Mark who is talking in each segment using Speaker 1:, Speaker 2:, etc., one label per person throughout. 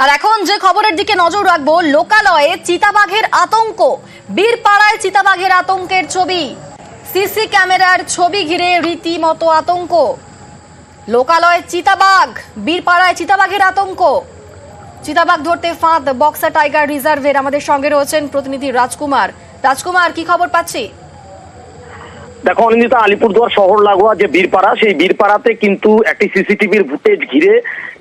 Speaker 1: আর এখন যে খবরের দিকে নজর রাখবো, লোকালয়ে চিতাবাঘের আতঙ্ক। বীরপাড়ায় চিতাবাঘের আতঙ্কের ছবি, সিসি ক্যামেরার ছবি ঘিরে রীতিমতো আতঙ্ক। লোকালয়ে চিতাবাঘ, বীরপাড়ায় চিতাবাঘের আতঙ্ক। চিতাবাঘ ধরতে ফাঁদ বক্সা টাইগার রিজার্ভের। আমাদের সঙ্গে রয়েছেন প্রতিনিধি রাজকুমার। রাজকুমার, কি খবর পাচ্ছি?
Speaker 2: দেখো অনিন্দিতা, আলিপুরদুয়ার শহর লাগোয়া যে বীরপাড়া, সেই বীরপাড়াতে কিন্তু একটি সিসিটিভির ফুটেজ ঘিরে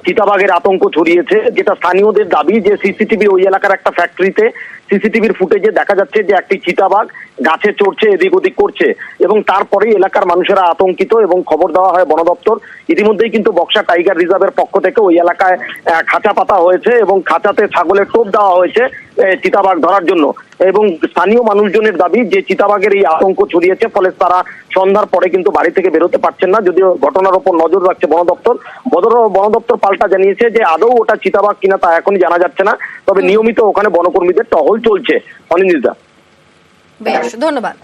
Speaker 2: চিতাবাঘের আতঙ্ক ছড়িয়েছে। যেটা স্থানীয়দের দাবি যে সিসিটিভি ওই এলাকার একটা ফ্যাক্টরিতে সিসিটিভির ফুটেজে দেখা যাচ্ছে যে একটি চিতাবাঘ গাছে চড়ছে, এদিক ওদিক করছে, এবং তারপরেই এলাকার মানুষেরা আতঙ্কিত এবং খবর দেওয়া হয় বন দপ্তর। ইতিমধ্যেই কিন্তু বক্সা টাইগার রিজার্ভের পক্ষ থেকে ওই এলাকায় খাঁচা পাতা হয়েছে এবং খাঁচাতে ছাগলের টোপ দেওয়া হয়েছে চিতাবাঘ ধরার জন্য। এবং স্থানীয় মানুষজনের দাবি যে চিতাবাঘের এই আতঙ্ক ছড়িয়েছে, ফলে তারা সন্ধ্যার পরে কিন্তু বাড়ি থেকে বেরোতে পারছেন না। যদিও ঘটনার উপর নজর রাখছে বন দপ্তর। বন দপ্তর পাল্টা জানিয়েছে যে আদৌ ওটা চিতাবাঘ কিনা তা এখনই জানা যাচ্ছে না, তবে নিয়মিত ওখানে বনকর্মীদের টহল চলছে। অনিন্দিতা,
Speaker 1: বেশ, ধন্যবাদ।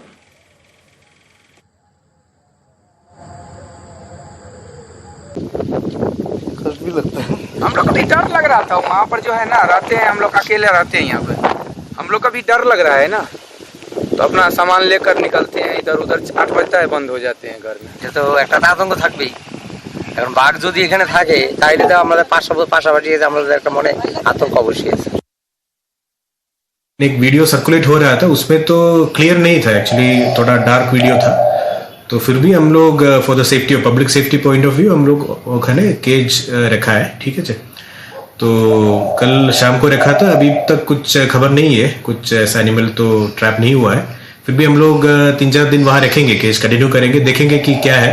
Speaker 3: भी लगता है।
Speaker 4: हम लोग को भी डर लग रहा था, वहाँ पर जो है ना रहते हैं हम लोग अकेले रहते हैं यहाँ पे, हम लोग का भी डर लग रहा है ना, तो अपना सामान लेकर निकलते हैं इधर उधर। 8 बजता है बंद हो जाते हैं घर में।
Speaker 5: যে তো একটা আতঙ্ক থাকবেই, কারণ বাঘ যদি এখানে থাকে তাইলে তো আমাদের পাশাপাশি আমাদের একটা মনে আতঙ্ক অবশ্যই আছে।
Speaker 6: एक वीडियो सर्कुलेट हो रहा था, उसमें तो क्लियर नहीं था एक्चुअली, थोड़ा डार्क वीडियो था, तो फिर भी हम लोग for the safety of public safety point of view हम लोग ओखाने केज रखा है। ठीक है जी, तो कल शाम को रखा था, अभी तक कुछ खबर नहीं है, कुछ ऐसा एनिमल तो ट्रैप नहीं हुआ है। फिर भी हम लोग 3-4 दिन वहाँ रखेंगे, केज कंटिन्यू करेंगे, देखेंगे कि क्या है।